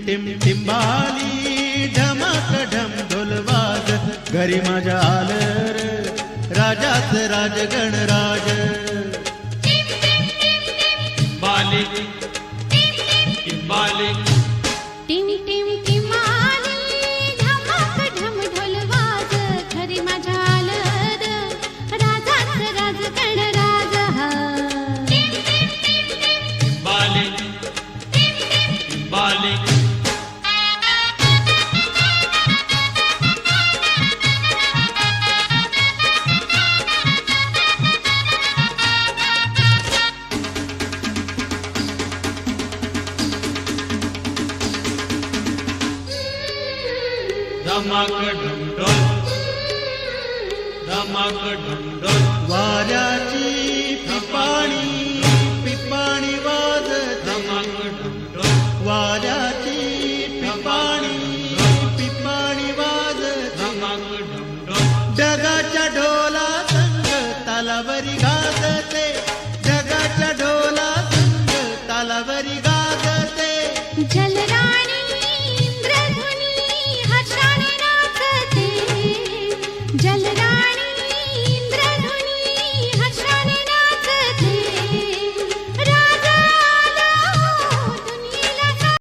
team टिंबाली ढमाक ढम ढोलवाज घरी माझ्या आलं र राजाच राज गणराज बाली बाली टिम टिम टिमाली धमाक ढम ढोलवाज खरी माझ्या आलं राजाच राज गणराज बाली बाली धमाक ढमढोल धमाक ढमढोल वाऱ्याची पिपाणी पिपाणी वाजते धमाक ढमढोल वाऱ्याची पिपाणी पिपाणी वाजते धमाक ढमढोल जगाच्या ढोला संग तालावरी गाजते जगाच्या ढोला संग तालावरी गाजते जलराणी